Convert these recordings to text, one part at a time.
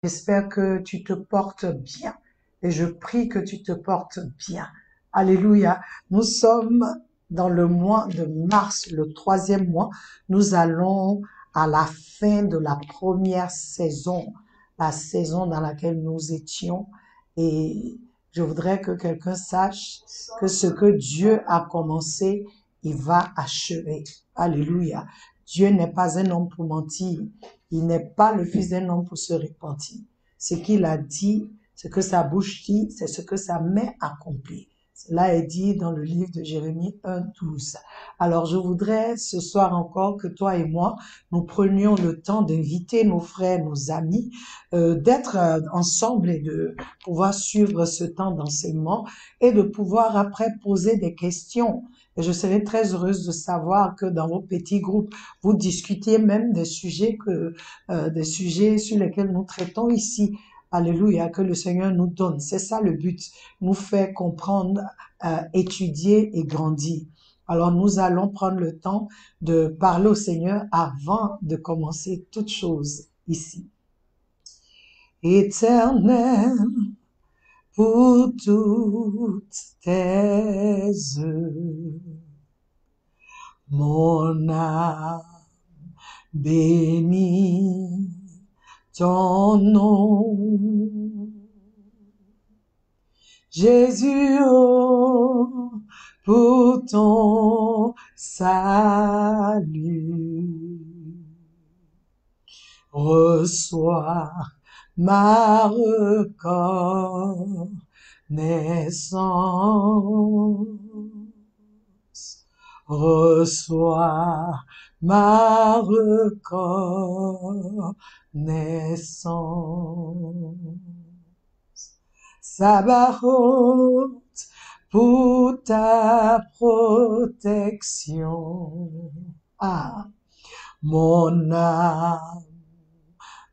J'espère que tu te portes bien et je prie que tu te portes bien. Alléluia. Nous sommes dans le mois de mars, le troisième mois. Nous allons à la fin de la première saison, la saison dans laquelle nous étions. Et je voudrais que quelqu'un sache que ce que Dieu a commencé, il va achever. Alléluia. Dieu n'est pas un homme pour mentir. Il n'est pas le fils d'un homme pour se repentir. Ce qu'il a dit, ce que sa bouche dit, c'est ce que sa main accomplit. Cela est dit dans le livre de Jérémie 1:12. Alors je voudrais ce soir encore que toi et moi, nous prenions le temps d'inviter nos frères, nos amis, d'être ensemble et de pouvoir suivre ce temps d'enseignement et de pouvoir après poser des questions. Et je serais très heureuse de savoir que dans vos petits groupes, vous discutiez même des sujets sur lesquels nous traitons ici. Alléluia, que le Seigneur nous donne. C'est ça le but, nous fait comprendre, étudier et grandir. Alors nous allons prendre le temps de parler au Seigneur avant de commencer toute chose ici. Éternel, pour toutes tes œuvres, mon âme bénit ton nom. Jésus, oh, pour ton salut, reçois ma reconnaissance. Reçois ma reconnaissance. Sabaoth, pour ta protection. Ah, mon âme,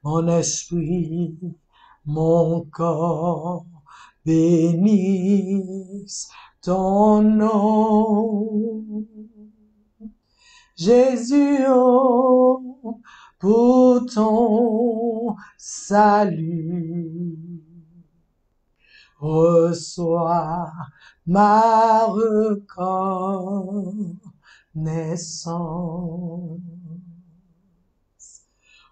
mon esprit, mon corps bénissent ton nom. Jésus, oh, pour ton salut, reçois ma reconnaissance.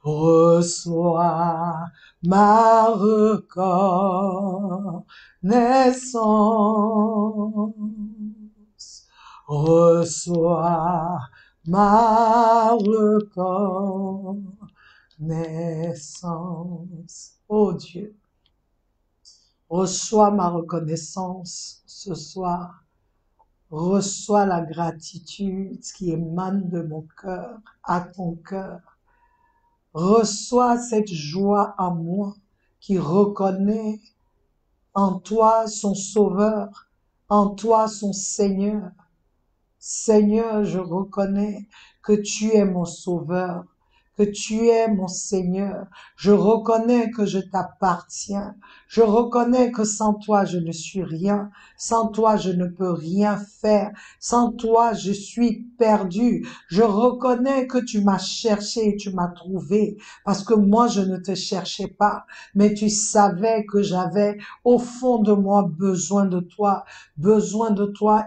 Reçois ma reconnaissance. Reçois ma reconnaissance. Oh Dieu, reçois ma reconnaissance ce soir. Reçois la gratitude qui émane de mon cœur à ton cœur. Reçois cette joie en moi qui reconnaît en toi son Sauveur, en toi son Seigneur. Seigneur, je reconnais que tu es mon Sauveur, que tu es mon Seigneur. Je reconnais que je t'appartiens. Je reconnais que sans toi, je ne suis rien. Sans toi, je ne peux rien faire. Sans toi, je suis perdu. Je reconnais que tu m'as cherché et tu m'as trouvé parce que moi, je ne te cherchais pas, mais tu savais que j'avais au fond de moi besoin de toi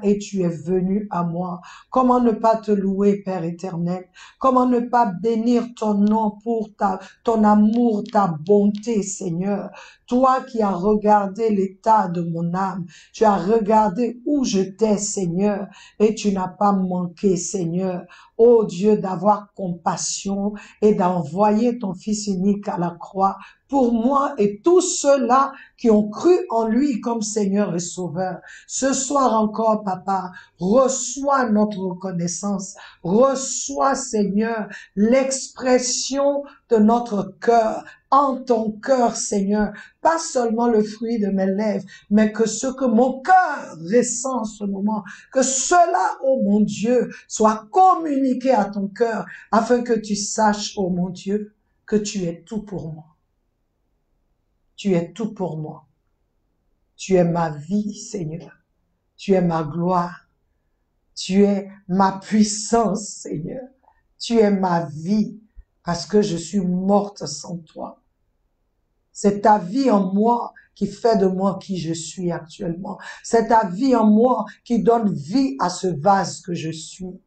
et tu es venu à moi. Comment ne pas te louer, Père éternel? Comment ne pas bénir ton nom pour ton amour, ta bonté, Seigneur? Toi qui as regardé l'état de mon âme, tu as regardé où j'étais, Seigneur, et tu n'as pas manqué, Seigneur. Ô Dieu, d'avoir compassion et d'envoyer ton Fils unique à la croix pour moi et tous ceux-là qui ont cru en lui comme Seigneur et Sauveur. Ce soir encore, Papa, reçois notre reconnaissance. Reçois, Seigneur, l'expression de notre cœur, en ton cœur, Seigneur. Pas seulement le fruit de mes lèvres, mais que ce que mon cœur ressent en ce moment, que cela, oh mon Dieu, soit communiqué à ton cœur, afin que tu saches, oh mon Dieu, que tu es tout pour moi. Tu es tout pour moi. Tu es ma vie, Seigneur. Tu es ma gloire. Tu es ma puissance, Seigneur. Tu es ma vie parce que je suis morte sans toi. C'est ta vie en moi qui fait de moi qui je suis actuellement. C'est ta vie en moi qui donne vie à ce vase que je suis.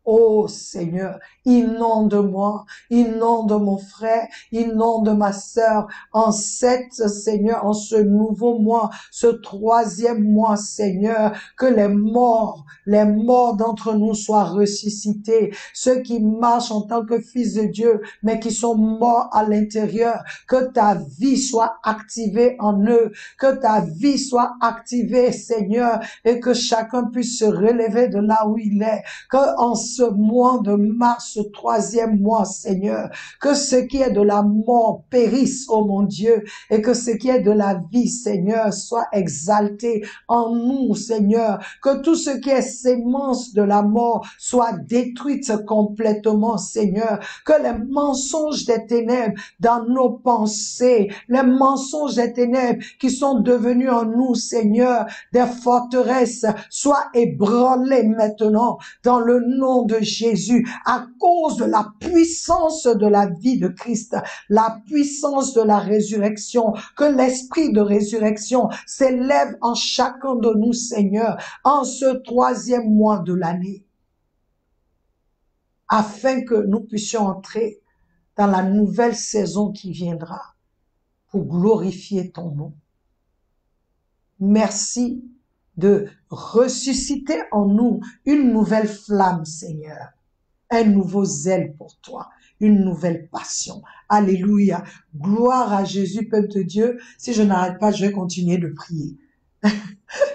Oh Seigneur, inonde-moi, inonde mon frère, inonde ma sœur en Seigneur, en ce nouveau mois, ce troisième mois, Seigneur, que les morts d'entre nous soient ressuscités, ceux qui marchent en tant que fils de Dieu, mais qui sont morts à l'intérieur, que ta vie soit activée en eux, que ta vie soit activée, Seigneur, et que chacun puisse se relever de là où il est, que en ce mois de mars, ce troisième mois, Seigneur, que ce qui est de la mort périsse, oh mon Dieu, et que ce qui est de la vie, Seigneur, soit exalté en nous, Seigneur, que tout ce qui est sémence de la mort soit détruite complètement, Seigneur, que les mensonges des ténèbres dans nos pensées, les mensonges des ténèbres qui sont devenus en nous, Seigneur, des forteresses, soient ébranlés maintenant dans le nom de Jésus, à cause de la puissance de la vie de Christ, la puissance de la résurrection, que l'esprit de résurrection s'élève en chacun de nous, Seigneur, en ce troisième mois de l'année, afin que nous puissions entrer dans la nouvelle saison qui viendra pour glorifier ton nom. Merci de ressusciter en nous une nouvelle flamme, Seigneur, un nouveau zèle pour toi, une nouvelle passion. Alléluia. Gloire à Jésus, peuple de Dieu. Si je n'arrête pas, je vais continuer de prier.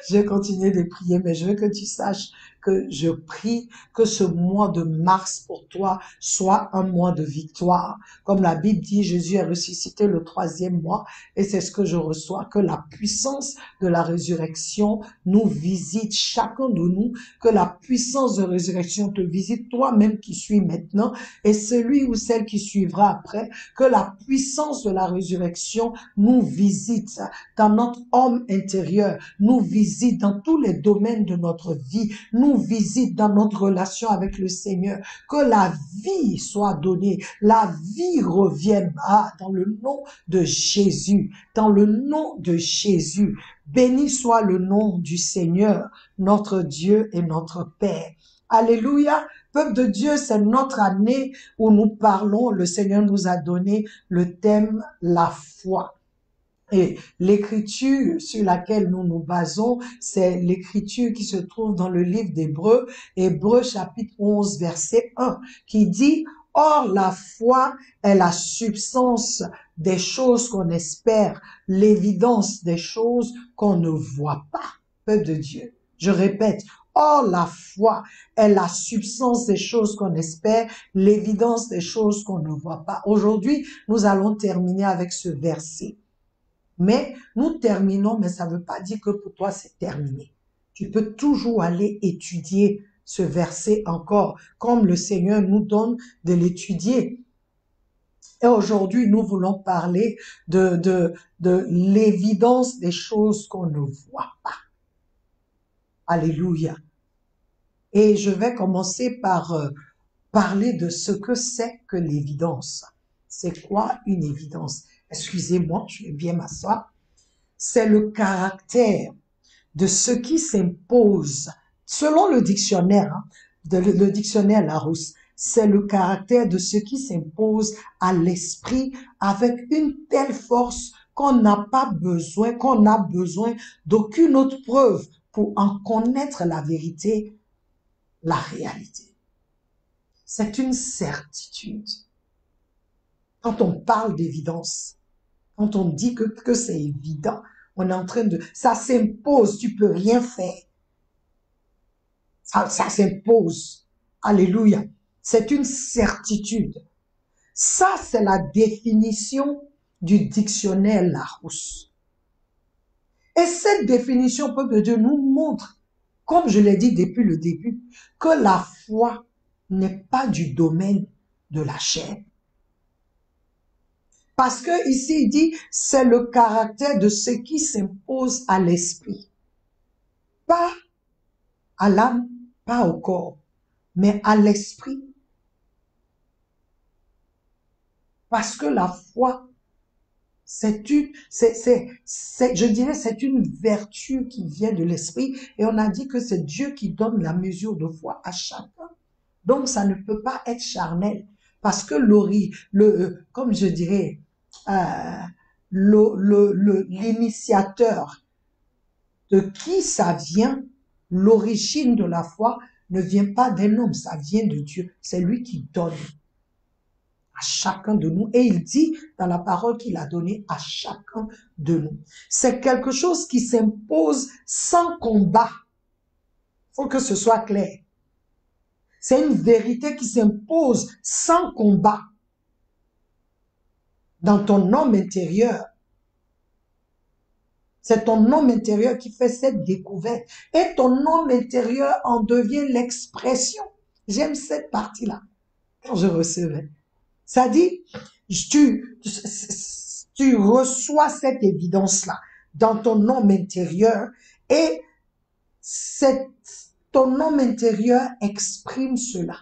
Je vais continuer de prier, mais je veux que tu saches que je prie que ce mois de mars pour toi soit un mois de victoire. Comme la Bible dit, Jésus est ressuscité le troisième mois et c'est ce que je reçois, que la puissance de la résurrection nous visite, chacun de nous, que la puissance de résurrection te visite, toi-même qui suis maintenant et celui ou celle qui suivra après, que la puissance de la résurrection nous visite dans notre homme intérieur, nous visite dans tous les domaines de notre vie, nous visite dans notre relation avec le Seigneur, que la vie soit donnée, la vie revienne dans le nom de Jésus, dans le nom de Jésus. Béni soit le nom du Seigneur, notre Dieu et notre Père. Alléluia. Peuple de Dieu, c'est notre année où nous parlons, le Seigneur nous a donné le thème la foi. Et l'écriture sur laquelle nous nous basons, c'est l'écriture qui se trouve dans le livre d'Hébreux, Hébreux chapitre 11, verset 1, qui dit « Or la foi est la substance des choses qu'on espère, l'évidence des choses qu'on ne voit pas. » Peuple de Dieu, je répète, « Or la foi est la substance des choses qu'on espère, l'évidence des choses qu'on ne voit pas. » Aujourd'hui, nous allons terminer avec ce verset. Mais nous terminons, mais ça ne veut pas dire que pour toi c'est terminé. Tu peux toujours aller étudier ce verset encore, comme le Seigneur nous donne de l'étudier. Et aujourd'hui, nous voulons parler de l'évidence des choses qu'on ne voit pas. Alléluia. Et je vais commencer par parler de ce que c'est que l'évidence. C'est quoi une évidence? Excusez-moi, je vais bien m'asseoir. C'est le caractère de ce qui s'impose, selon le dictionnaire, le dictionnaire Larousse, c'est le caractère de ce qui s'impose à l'esprit avec une telle force qu'on n'a besoin d'aucune autre preuve pour en connaître la vérité, la réalité. C'est une certitude. Quand on parle d'évidence, quand on dit que c'est évident, on est en train de... Ça s'impose, tu peux rien faire. Ça s'impose. Alléluia. C'est une certitude. Ça, c'est la définition du dictionnaire Larousse. Et cette définition, peuple de Dieu, nous montre, comme je l'ai dit depuis le début, que la foi n'est pas du domaine de la chair. Parce que ici, il dit, c'est le caractère de ce qui s'impose à l'esprit. Pas à l'âme, pas au corps, mais à l'esprit. Parce que la foi, Je dirais, c'est une vertu qui vient de l'esprit. Et on a dit que c'est Dieu qui donne la mesure de foi à chacun. Donc, ça ne peut pas être charnel. Parce que comme je dirais, l'initiateur de qui ça vient, l'origine de la foi ne vient pas d'un homme, ça vient de Dieu. C'est lui qui donne à chacun de nous. Et il dit dans la parole qu'il a donnée à chacun de nous. C'est quelque chose qui s'impose sans combat. Il faut que ce soit clair. C'est une vérité qui s'impose sans combat dans ton homme intérieur. C'est ton homme intérieur qui fait cette découverte. Et ton homme intérieur en devient l'expression. J'aime cette partie-là. Quand je recevais. Ça dit, tu reçois cette évidence-là dans ton homme intérieur et ton homme intérieur exprime cela.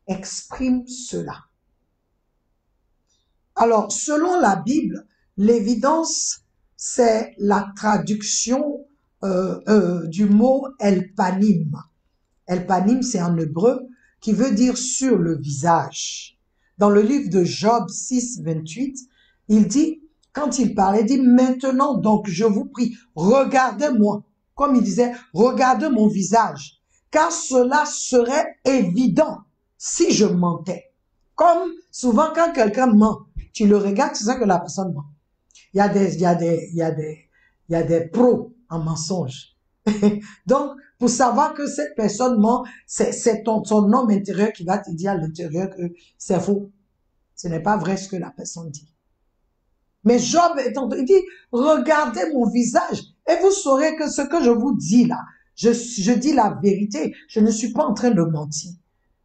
Exprime cela. Alors, selon la Bible, l'évidence, c'est la traduction du mot elpanim. Elpanim, c'est en hébreu, qui veut dire sur le visage. Dans le livre de Job 6, 28, il dit, quand il parlait, il dit, maintenant donc, je vous prie, regardez-moi. Comme il disait, regardez mon visage, car cela serait évident si je mentais. Comme souvent quand quelqu'un ment, tu le regardes, tu sais que la personne ment. Il y a des pros en mensonge. Donc, pour savoir que cette personne ment, c'est son homme intérieur qui va te dire à l'intérieur que c'est faux. Ce n'est pas vrai ce que la personne dit. Mais Job, il dit, regardez mon visage et vous saurez que ce que je vous dis là, je dis la vérité, je ne suis pas en train de mentir.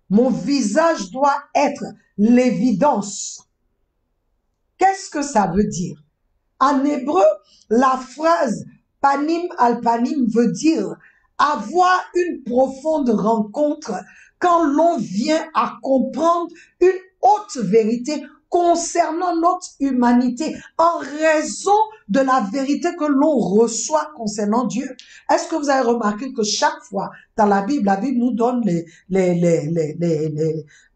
Mon visage doit être l'évidence. Qu'est-ce que ça veut dire? En hébreu, la phrase panim al panim veut dire avoir une profonde rencontre quand l'on vient à comprendre une haute vérité concernant notre humanité en raison de la vérité que l'on reçoit concernant Dieu. Est-ce que vous avez remarqué que chaque fois dans la Bible nous donne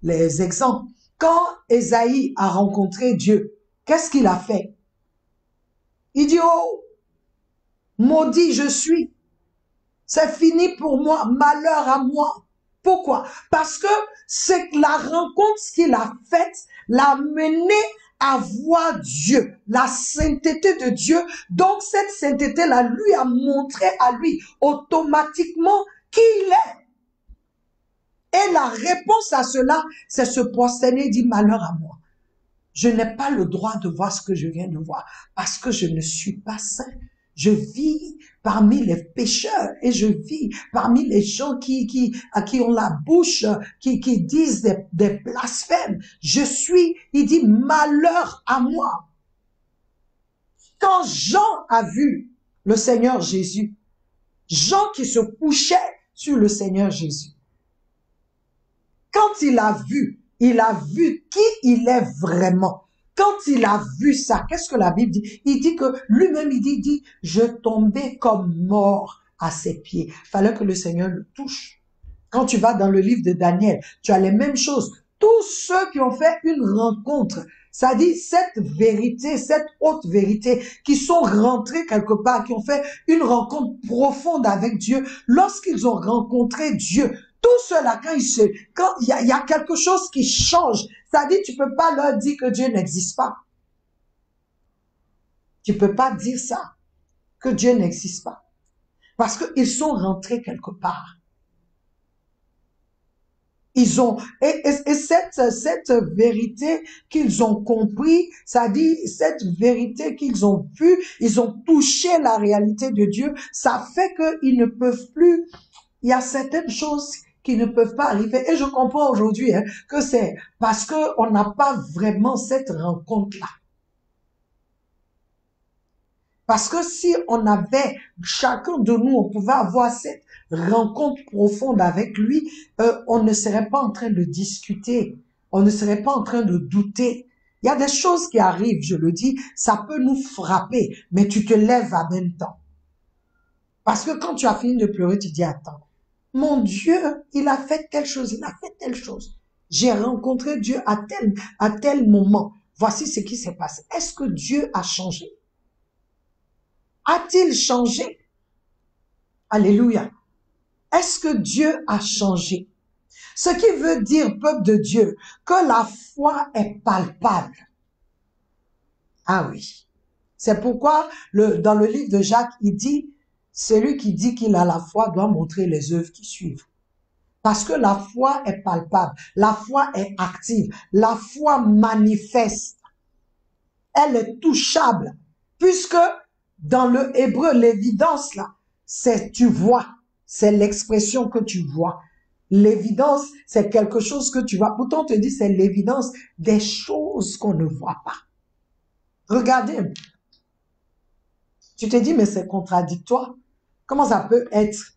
les exemples. Quand Ésaïe a rencontré Dieu, qu'est-ce qu'il a fait? Il dit, oh, maudit je suis. C'est fini pour moi, malheur à moi. Pourquoi? Parce que c'est la rencontre qu'il a faite l'a mené à voir Dieu, la sainteté de Dieu. Donc cette sainteté-là lui a montré à lui automatiquement qui il est. Et la réponse à cela, c'est se prosterner et dire malheur à moi. Je n'ai pas le droit de voir ce que je viens de voir parce que je ne suis pas saint. Je vis parmi les pécheurs et je vis parmi les gens qui ont la bouche, qui disent des blasphèmes. Il dit, malheur à moi. Quand Jean a vu le Seigneur Jésus, Jean qui se couchait sur le Seigneur Jésus, quand il a vu qui il est vraiment. Quand il a vu ça, qu'est-ce que la Bible dit? Il dit que lui-même, il dit, je tombais comme mort à ses pieds. Il fallait que le Seigneur le touche. Quand tu vas dans le livre de Daniel, tu as les mêmes choses. Tous ceux qui ont fait une rencontre, ça dit cette vérité, cette haute vérité, qui sont rentrés quelque part, qui ont fait une rencontre profonde avec Dieu, lorsqu'ils ont rencontré Dieu, tout cela, quand il y a quelque chose qui change, ça dit, tu peux pas leur dire que Dieu n'existe pas. Tu peux pas dire ça, que Dieu n'existe pas. Parce qu'ils sont rentrés quelque part. Ils ont, et cette vérité qu'ils ont compris, ça dit, cette vérité qu'ils ont vue, ils ont touché la réalité de Dieu, ça fait qu'ils ne peuvent plus, il y a certaines choses qui ne peuvent pas arriver. Et je comprends aujourd'hui que c'est parce qu'on n'a pas vraiment cette rencontre-là. Parce que si on avait, chacun de nous, on pouvait avoir cette rencontre profonde avec lui, on ne serait pas en train de discuter, on ne serait pas en train de douter. Il y a des choses qui arrivent, je le dis, ça peut nous frapper, mais tu te lèves en même temps. Parce que quand tu as fini de pleurer, tu dis, attends, mon Dieu, il a fait telle chose, il a fait telle chose. J'ai rencontré Dieu à tel moment. Voici ce qui s'est passé. Est-ce que Dieu a changé? A-t-il changé? Alléluia. Est-ce que Dieu a changé? Ce qui veut dire, peuple de Dieu, que la foi est palpable. Ah oui. C'est pourquoi dans le livre de Jacques, il dit, celui qui dit qu'il a la foi doit montrer les œuvres qui suivent. Parce que la foi est palpable, la foi est active, la foi manifeste, elle est touchable. Puisque dans le hébreu, l'évidence là, c'est tu vois, c'est l'expression que tu vois. L'évidence, c'est quelque chose que tu vois. Pourtant, on te dit, c'est l'évidence des choses qu'on ne voit pas. Regardez un peu. Tu te dis, mais c'est contradictoire. Comment ça peut être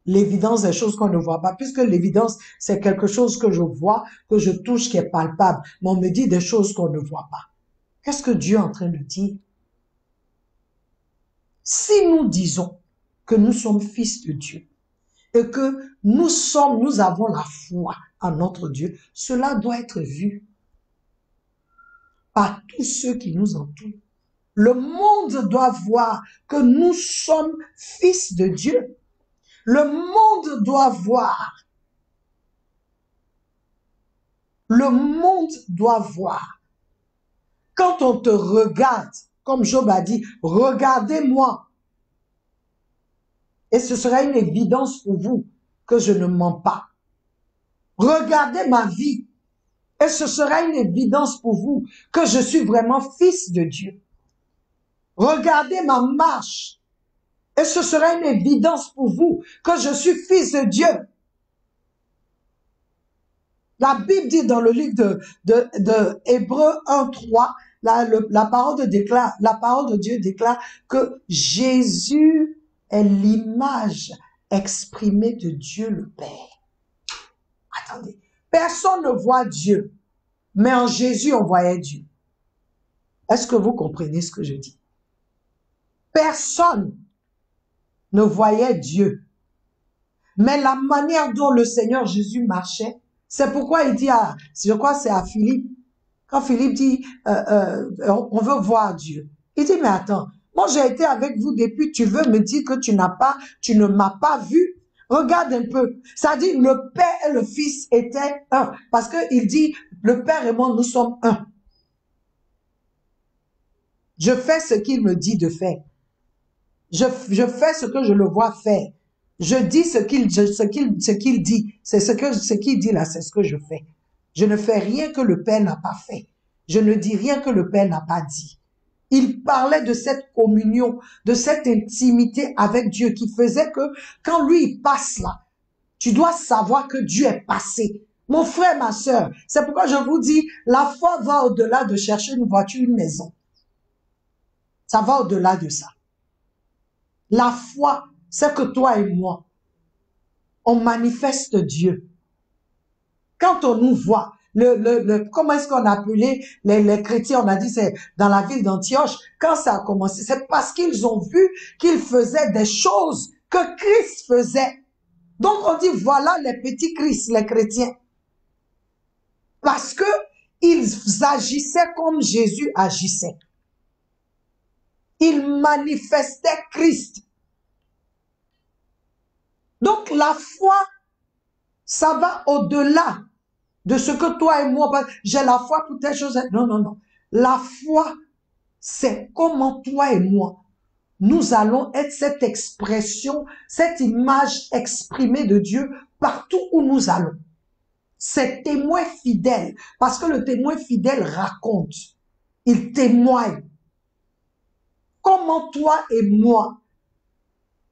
l'évidence des choses qu'on ne voit pas? Puisque l'évidence, c'est quelque chose que je vois, que je touche, qui est palpable. Mais on me dit des choses qu'on ne voit pas. Qu'est-ce que Dieu est en train de dire? Si nous disons que nous sommes fils de Dieu et que nous avons la foi en notre Dieu, cela doit être vu par tous ceux qui nous entourent. Le monde doit voir que nous sommes fils de Dieu. Le monde doit voir. Le monde doit voir. Quand on te regarde, comme Job a dit, regardez-moi. Et ce sera une évidence pour vous que je ne mens pas. Regardez ma vie. Et ce sera une évidence pour vous que je suis vraiment fils de Dieu. Regardez ma marche. Et ce sera une évidence pour vous que je suis fils de Dieu. La Bible dit dans le livre de Hébreux 1:3, la parole de Dieu déclare que Jésus est l'image exprimée de Dieu le Père. Attendez, personne ne voit Dieu, mais en Jésus on voyait Dieu. Est-ce que vous comprenez ce que je dis? Personne ne voyait Dieu, mais la manière dont le Seigneur Jésus marchait, c'est pourquoi il dit, je crois que c'est à Philippe, quand Philippe dit, on veut voir Dieu. Il dit, mais attends, moi j'ai été avec vous depuis, tu veux me dire que tu ne m'as pas vu? Regarde un peu. Ça dit, le Père et le Fils étaient un. Parce qu'il dit, le Père et moi, nous sommes un. Je fais ce qu'il me dit de faire. Je fais ce que je le vois faire. Je dis ce qu'il dit. C'est ce qu'il dit là, c'est ce que je fais. Je ne fais rien que le Père n'a pas fait. Je ne dis rien que le Père n'a pas dit. Il parlait de cette communion, de cette intimité avec Dieu qui faisait que quand lui il passe là, tu dois savoir que Dieu est passé. Mon frère, ma sœur, c'est pourquoi je vous dis, la foi va au-delà de chercher une voiture, une maison. Ça va au-delà de ça. La foi, c'est que toi et moi, on manifeste Dieu. Quand on nous voit, comment est-ce qu'on a appelé les chrétiens, on a dit c'est dans la ville d'Antioche, quand ça a commencé, c'est parce qu'ils ont vu qu'ils faisaient des choses que Christ faisait. Donc on dit voilà les petits Christ, les chrétiens. Parce que ils agissaient comme Jésus agissait. Ils manifestaient Christ. Donc la foi, ça va au-delà de ce que toi et moi, j'ai la foi pour telle chose. Non, non, non. La foi, c'est comment toi et moi, nous allons être cette expression, cette image exprimée de Dieu partout où nous allons. C'est témoin fidèle, parce que le témoin fidèle raconte, il témoigne. Comment toi et moi,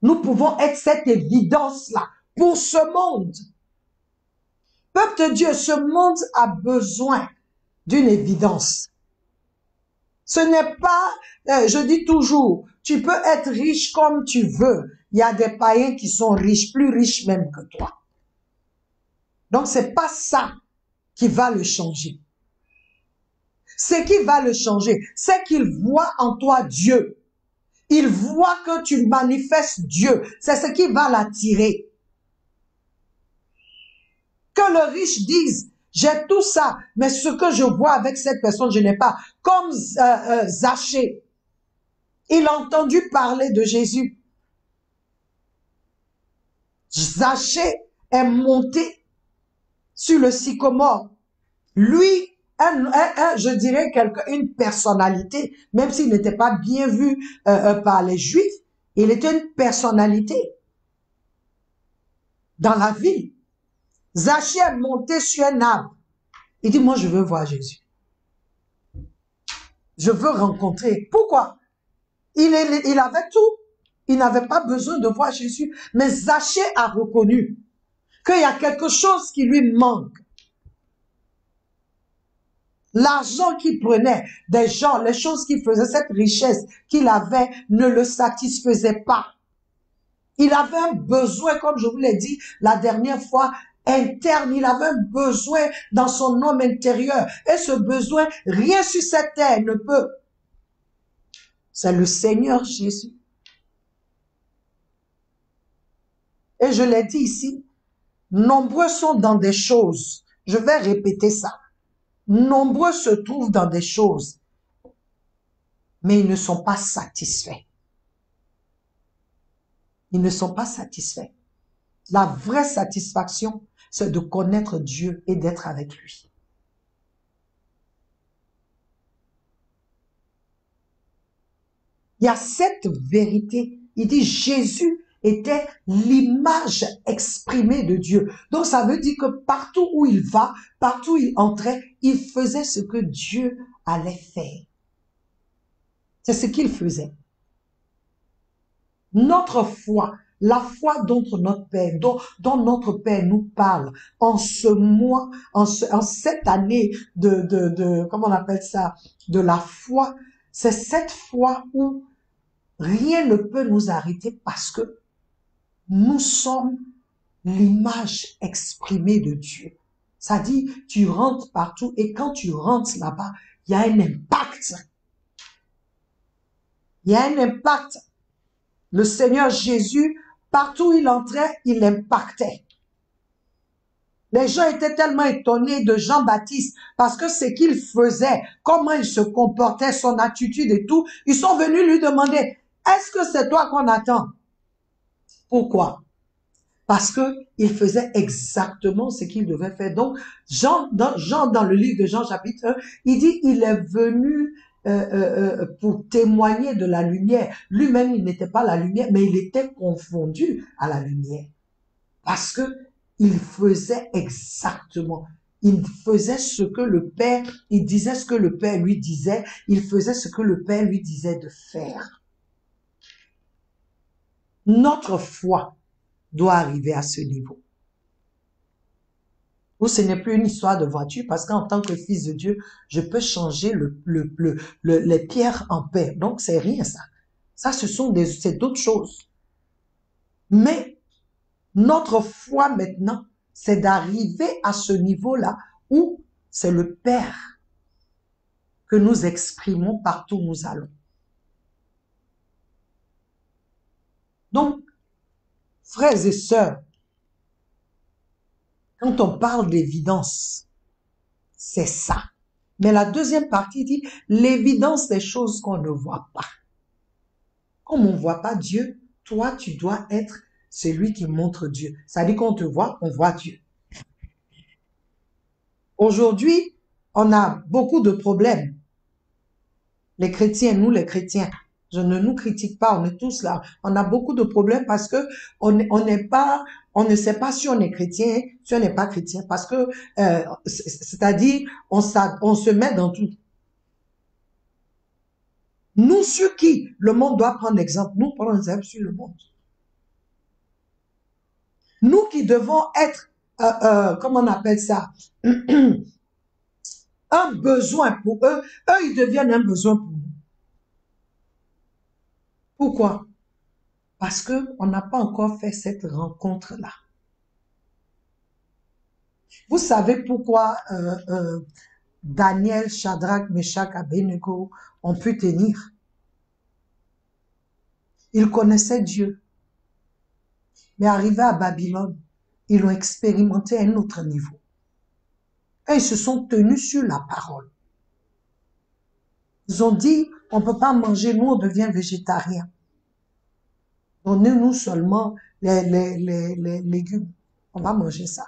nous pouvons être cette évidence-là pour ce monde. Peuple de Dieu, ce monde a besoin d'une évidence. Ce n'est pas, je dis toujours, tu peux être riche comme tu veux. Il y a des païens qui sont riches, plus riches même que toi. Donc, c'est pas ça qui va le changer. Ce qui va le changer, c'est qu'il voit en toi Dieu. Il voit que tu manifestes Dieu. C'est ce qui va l'attirer. Que le riche dise, j'ai tout ça, mais ce que je vois avec cette personne, je n'ai pas. Comme Zachée, il a entendu parler de Jésus. Zachée est monté sur le sycomore. Lui, je dirais une personnalité, même s'il n'était pas bien vu par les Juifs, il était une personnalité dans la ville. Zachée est monté sur un arbre. Il dit, moi je veux voir Jésus. Je veux rencontrer. Pourquoi? Il avait tout. Il n'avait pas besoin de voir Jésus. Mais Zachée a reconnu qu'il y a quelque chose qui lui manque. L'argent qu'il prenait des gens, les choses qu'il faisait, cette richesse qu'il avait ne le satisfaisait pas. Il avait un besoin, comme je vous l'ai dit la dernière fois, interne. Il avait un besoin dans son homme intérieur. Et ce besoin, rien sur cette terre ne peut. C'est le Seigneur Jésus. Et je l'ai dit ici, nombreux sont dans des choses. Je vais répéter ça. Nombreux se trouvent dans des choses, mais ils ne sont pas satisfaits. Ils ne sont pas satisfaits. La vraie satisfaction, c'est de connaître Dieu et d'être avec lui. Il y a cette vérité. Il dit Jésus était l'image exprimée de Dieu. Donc ça veut dire que partout où il va, partout où il entrait, il faisait ce que Dieu allait faire. C'est ce qu'il faisait. Notre foi, la foi dont notre Père, dont notre Père nous parle en ce mois, en cette année comment on appelle ça, de la foi, c'est cette foi où rien ne peut nous arrêter parce que nous sommes l'image exprimée de Dieu. Ça dit, tu rentres partout et quand tu rentres là-bas, il y a un impact. Il y a un impact. Le Seigneur Jésus, partout où il entrait, il impactait. Les gens étaient tellement étonnés de Jean-Baptiste parce que ce qu'il faisait, comment il se comportait, son attitude et tout, ils sont venus lui demander, est-ce que c'est toi qu'on attend? Pourquoi? Parce que il faisait exactement ce qu'il devait faire. Donc, Jean, dans le livre de Jean chapitre 1, il dit, il est venu pour témoigner de la lumière. Lui-même, il n'était pas la lumière, mais il était confondu à la lumière. Parce que il faisait exactement. Il faisait ce que le Père, il disait ce que le Père lui disait, il faisait ce que le Père lui disait de faire. Notre foi doit arriver à ce niveau. Ou ce n'est plus une histoire de voiture, parce qu'en tant que fils de Dieu, je peux changer les pierres en paix. Donc, c'est rien ça. Ça, c'est d'autres choses. Mais, notre foi maintenant, c'est d'arriver à ce niveau-là où c'est le Père que nous exprimons partout où nous allons. Donc, frères et sœurs, quand on parle d'évidence, c'est ça. Mais la deuxième partie dit l'évidence des choses qu'on ne voit pas. Comme on ne voit pas Dieu, toi, tu dois être celui qui montre Dieu. Ça dit qu'on te voit, on voit Dieu. Aujourd'hui, on a beaucoup de problèmes. Les chrétiens, nous les chrétiens, je ne nous critique pas, on est tous là. On a beaucoup de problèmes parce que on ne sait pas si on est chrétien, si on n'est pas chrétien, parce que c'est-à-dire on se met dans tout. Nous sur qui le monde doit prendre exemple, nous prenons exemple sur le monde. Nous qui devons être, comment on appelle ça, un besoin pour eux, eux ils deviennent un besoin pour nous. Pourquoi? Parce qu'on n'a pas encore fait cette rencontre-là. Vous savez pourquoi Daniel, Shadrach, Meshach, Abednego ont pu tenir. Ils connaissaient Dieu. Mais arrivés à Babylone, ils ont expérimenté un autre niveau. Et ils se sont tenus sur la parole. Ils ont dit, on ne peut pas manger, nous on devient végétarien. Donnez-nous seulement les légumes. On va manger ça.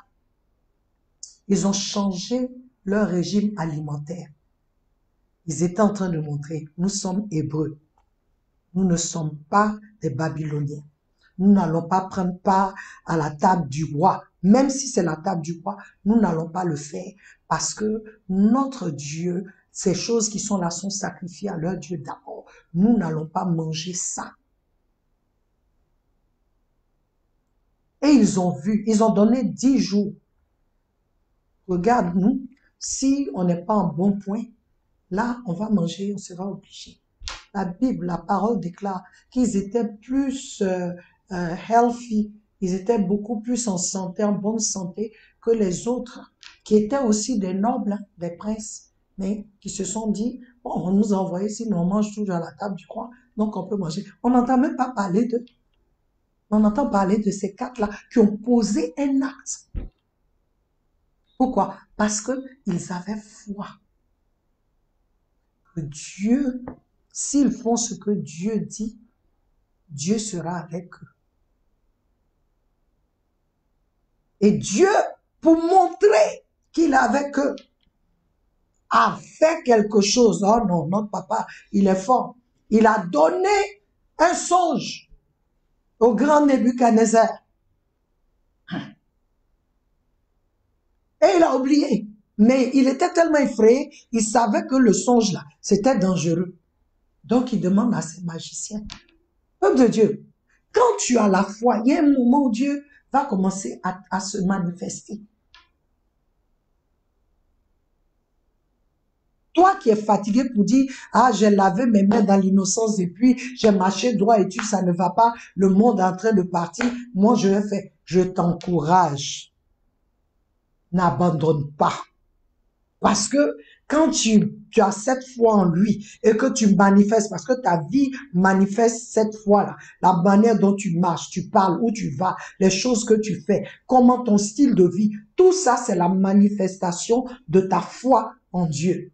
Ils ont changé leur régime alimentaire. Ils étaient en train de montrer, nous sommes Hébreux. Nous ne sommes pas des Babyloniens. Nous n'allons pas prendre part à la table du roi. Même si c'est la table du roi, nous n'allons pas le faire. Parce que notre Dieu, ces choses qui sont là sont sacrifiées à leur Dieu d'abord. Nous n'allons pas manger ça. Et ils ont vu, ils ont donné 10 jours. Regarde-nous, si on n'est pas en bon point, là, on va manger, on sera obligé. La Bible, la parole déclare qu'ils étaient plus healthy, ils étaient beaucoup plus en santé, en bonne santé que les autres, qui étaient aussi des nobles, hein, des princes, mais qui se sont dit, bon, on nous a envoyé ici, nous on mange toujours à la table du roi, donc on peut manger. On n'entend même pas parler d'eux. On entend parler de ces quatre-là qui ont posé un acte. Pourquoi? Parce qu'ils avaient foi. Que Dieu, s'ils font ce que Dieu dit, Dieu sera avec eux. Et Dieu, pour montrer qu'il est avec eux, a fait quelque chose. Oh non, notre papa, il est fort. Il a donné un songe au grand Nebuchadnezzar. Et il a oublié. Mais il était tellement effrayé, il savait que le songe là, c'était dangereux. Donc il demande à ses magiciens, peuple de Dieu, quand tu as la foi, il y a un moment où Dieu va commencer à se manifester. Toi qui es fatigué pour dire, ah, j'ai lavé mes mains dans l'innocence et puis j'ai marché droit et tu, ça ne va pas, le monde est en train de partir, moi je vais faire, je t'encourage. N'abandonne pas. Parce que quand tu as cette foi en lui et que tu manifestes, parce que ta vie manifeste cette foi-là, la manière dont tu marches, tu parles, où tu vas, les choses que tu fais, comment ton style de vie, tout ça c'est la manifestation de ta foi en Dieu.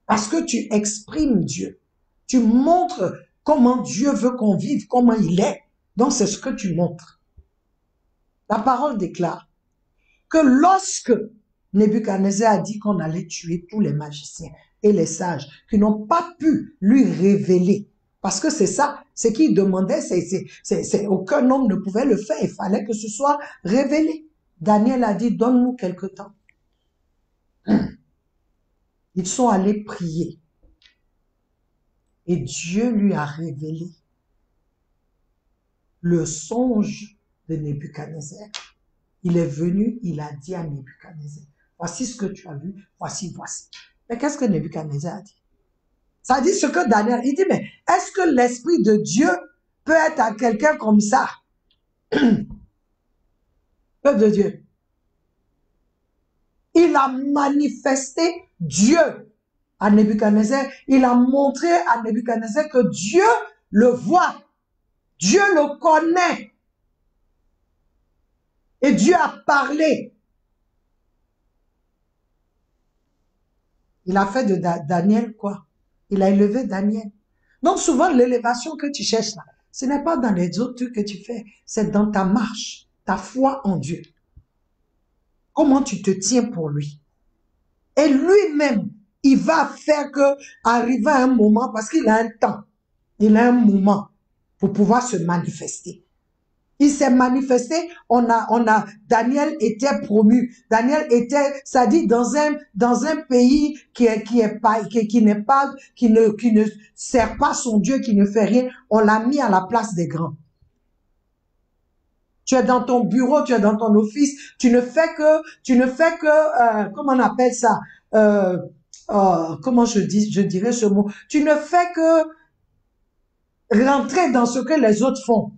Parce que tu exprimes Dieu. Tu montres comment Dieu veut qu'on vive, comment il est. Donc c'est ce que tu montres. La parole déclare que lorsque Nebuchadnezzar a dit qu'on allait tuer tous les magiciens et les sages qui n'ont pas pu lui révéler. Parce que c'est ça, ce qu'il demandait, aucun homme ne pouvait le faire, il fallait que ce soit révélé. Daniel a dit, donne-nous quelque temps. Ils sont allés prier. Et Dieu lui a révélé le songe de Nebuchadnezzar. Il est venu, il a dit à Nebuchadnezzar, voici ce que tu as vu, voici. Mais qu'est-ce que Nebuchadnezzar a dit? Ça dit ce que Daniel, il dit, mais est-ce que l'Esprit de Dieu peut être à quelqu'un comme ça? Peuple de Dieu. Il a manifesté Dieu à Nebuchadnezzar. Il a montré à Nebuchadnezzar que Dieu le voit. Dieu le connaît. Et Dieu a parlé. Il a fait de Daniel quoi? Il a élevé Daniel. Donc souvent l'élévation que tu cherches là, ce n'est pas dans les autres trucs que tu fais, c'est dans ta marche, ta foi en Dieu. Comment tu te tiens pour lui. Et lui-même, il va faire que, arriver à un moment, parce qu'il a un temps, il a un moment pour pouvoir se manifester. Il s'est manifesté, Daniel était promu. Daniel était, ça dit, dans un pays qui ne sert pas son Dieu, qui ne fait rien, on l'a mis à la place des grands. Tu es dans ton bureau, tu es dans ton office, tu ne fais que, comment on appelle ça, comment je dirais ce mot, tu ne fais que rentrer dans ce que les autres font.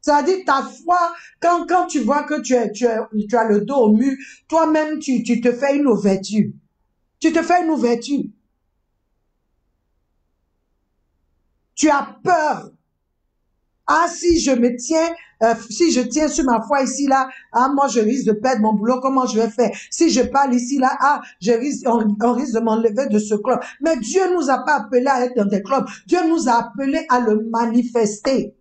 C'est-à-dire ta foi, quand tu vois que tu as le dos au mur, toi-même, tu te fais une ouverture. Tu te fais une ouverture. Tu as peur. Ah, si je tiens sur ma foi ici, là, ah, moi, je risque de perdre mon boulot, comment je vais faire? Si je parle ici, là, ah, on risque de m'enlever de ce club. Mais Dieu nous a pas appelés à être dans des clubs. Dieu nous a appelés à le manifester.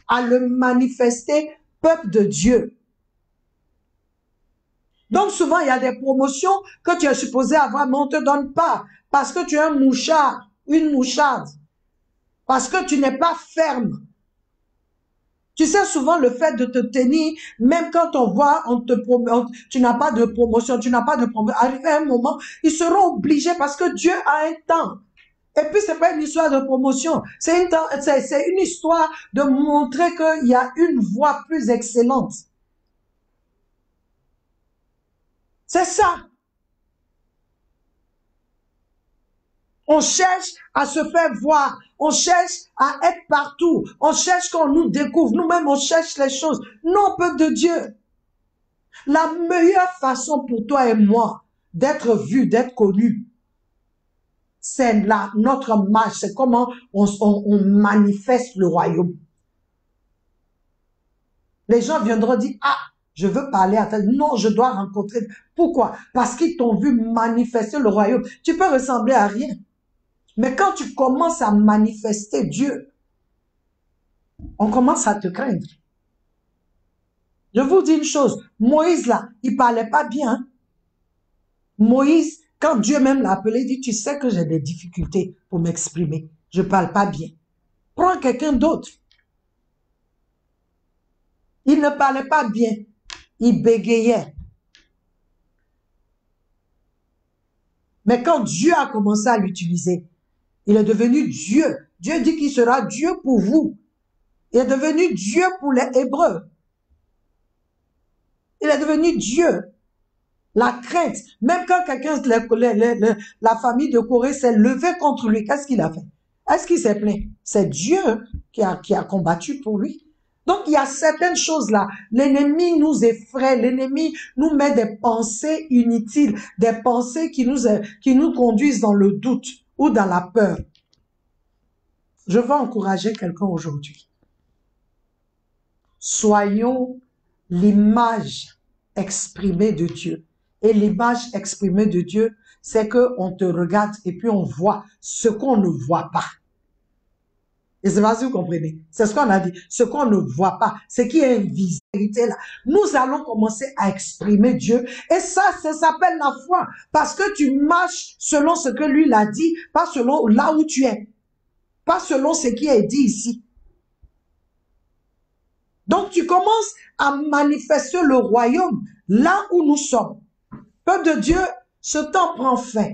À le manifester, peuple de Dieu. Donc, souvent, il y a des promotions que tu es supposé avoir, mais on ne te donne pas. Parce que tu es un mouchard, une moucharde. Parce que tu n'es pas ferme. Tu sais, souvent, le fait de te tenir, même quand on voit, tu n'as pas de promotion, tu n'as pas de promotion. Arrivé à un moment, ils seront obligés parce que Dieu a un temps. Et puis, c'est pas une histoire de promotion. C'est une histoire de montrer qu'il y a une voie plus excellente. C'est ça. On cherche à se faire voir. On cherche à être partout. On cherche qu'on nous découvre. Nous-mêmes, on cherche les choses. Non, peuple de Dieu. La meilleure façon pour toi et moi d'être vu, d'être connu, c'est là, notre marche. C'est comment on manifeste le royaume. Les gens viendront dire, ah, je veux parler à toi. Non, je dois rencontrer. Pourquoi? Parce qu'ils t'ont vu manifester le royaume. Tu peux ressembler à rien. Mais quand tu commences à manifester Dieu, on commence à te craindre. Je vous dis une chose, Moïse là, il parlait pas bien. Moïse, quand Dieu même l'a appelé, il dit, tu sais que j'ai des difficultés pour m'exprimer. Je parle pas bien. Prends quelqu'un d'autre. Il ne parlait pas bien. Il bégayait. Mais quand Dieu a commencé à l'utiliser, il est devenu Dieu. Dieu dit qu'il sera Dieu pour vous. Il est devenu Dieu pour les Hébreux. Il est devenu Dieu. La crainte, même quand quelqu'un, la famille de Corée s'est levée contre lui, qu'est-ce qu'il a fait? Est-ce qu'il s'est plaint? C'est Dieu qui a combattu pour lui. Donc, il y a certaines choses-là. L'ennemi nous effraie, l'ennemi nous met des pensées inutiles, des pensées qui nous conduisent dans le doute ou dans la peur. Je veux encourager quelqu'un aujourd'hui. Soyons l'image exprimée de Dieu. Et l'image exprimée de Dieu, c'est qu'on te regarde et puis on voit ce qu'on ne voit pas. Et c'est pas si vous comprenez. C'est ce qu'on a dit. Ce qu'on ne voit pas. Ce qui est invisible là. Nous allons commencer à exprimer Dieu. Et ça s'appelle la foi. Parce que tu marches selon ce que lui l'a dit, pas selon là où tu es. Pas selon ce qui est dit ici. Donc tu commences à manifester le royaume là où nous sommes. Peuple de Dieu, ce temps prend fin.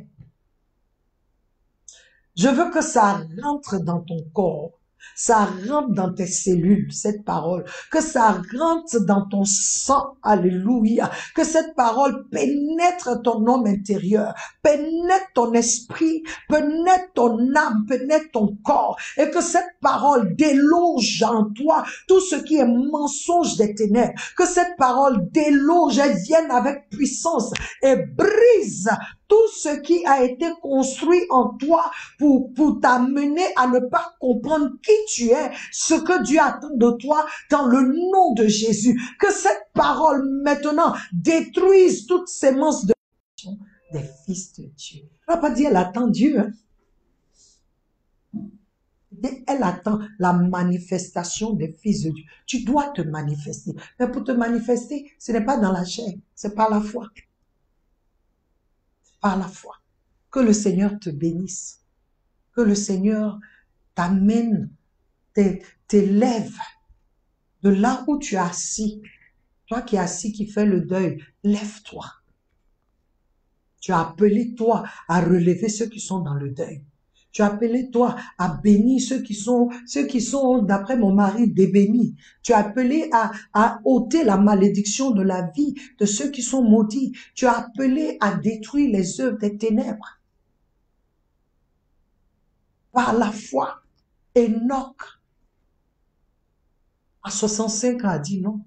Je veux que ça rentre dans ton corps. Ça rentre dans tes cellules, cette parole. Que ça rentre dans ton sang, alléluia. Que cette parole pénètre ton homme intérieur, pénètre ton esprit, pénètre ton âme, pénètre ton corps. Et que cette parole déloge en toi tout ce qui est mensonge des ténèbres. Que cette parole déloge, elle vienne avec puissance et brise tout ce qui a été construit en toi pour t'amener à ne pas comprendre qui tu es, ce que Dieu attend de toi dans le nom de Jésus. Que cette parole maintenant détruise toutes ces semences de des fils de Dieu. Elle n'a pas dit elle attend Dieu. Hein? Elle attend la manifestation des fils de Dieu. Tu dois te manifester. Mais pour te manifester, ce n'est pas dans la chair, c'est par la foi. Par la foi. Que le Seigneur te bénisse. Que le Seigneur t'amène, t'élève de là où tu es assis. Toi qui es assis, qui fais le deuil, lève-toi. Tu as appelé toi à relever ceux qui sont dans le deuil. Tu as appelé toi à bénir ceux qui sont, d'après mon mari, débénis. Tu as appelé à ôter la malédiction de la vie de ceux qui sont maudits. Tu as appelé à détruire les œuvres des ténèbres. Par la foi, Enoch À 65 ans, a dit non,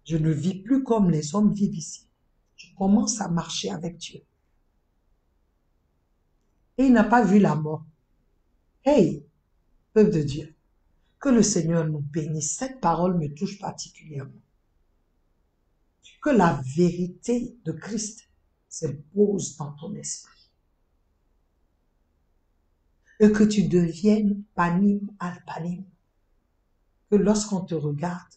je ne vis plus comme les hommes vivent ici. Je commence à marcher avec Dieu. Et il n'a pas vu la mort. Hey, peuple de Dieu, que le Seigneur nous bénisse. Cette parole me touche particulièrement. Que la vérité de Christ se pose dans ton esprit. Et que tu deviennes panim al panim. Que lorsqu'on te regarde,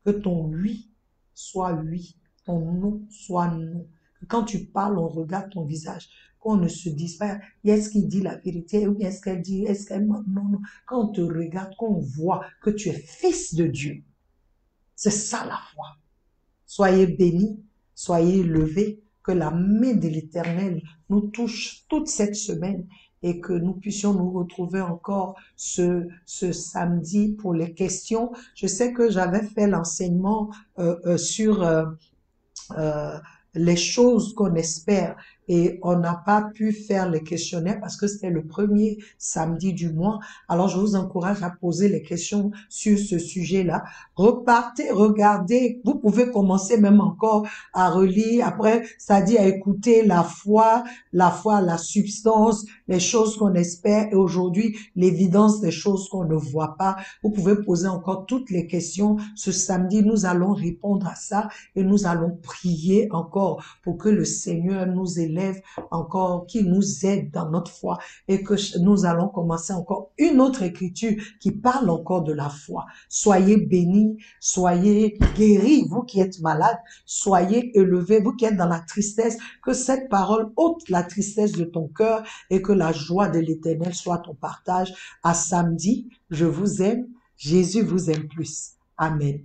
que ton oui soit oui, ton non soit non. Que quand tu parles, on regarde ton visage. Qu'on ne se dise pas, est-ce qu'il dit la vérité ou est-ce qu'elle dit, est-ce qu'elle... Non, non. Quand on te regarde, qu'on voit que tu es fils de Dieu. C'est ça la foi. Soyez bénis, soyez levés, que la main de l'Éternel nous touche toute cette semaine et que nous puissions nous retrouver encore ce samedi pour les questions. Je sais que j'avais fait l'enseignement sur les choses qu'on espère et on n'a pas pu faire les questionnaires parce que c'était le premier samedi du mois. Alors je vous encourage à poser les questions sur ce sujet-là. Repartez, regardez, vous pouvez commencer même encore à relire. Après, ça dit à écouter la foi, la substance, les choses qu'on espère et aujourd'hui l'évidence des choses qu'on ne voit pas. Vous pouvez poser encore toutes les questions. Ce samedi, nous allons répondre à ça et nous allons prier encore pour que le Seigneur nous élève encore, qu'il nous aide dans notre foi et que nous allons commencer encore une autre écriture qui parle encore de la foi. Soyez bénis, soyez guéris, vous qui êtes malades, soyez élevés, vous qui êtes dans la tristesse, que cette parole ôte la tristesse de ton cœur et que la joie de l'Éternel soit ton partage. À samedi, je vous aime, Jésus vous aime plus. Amen.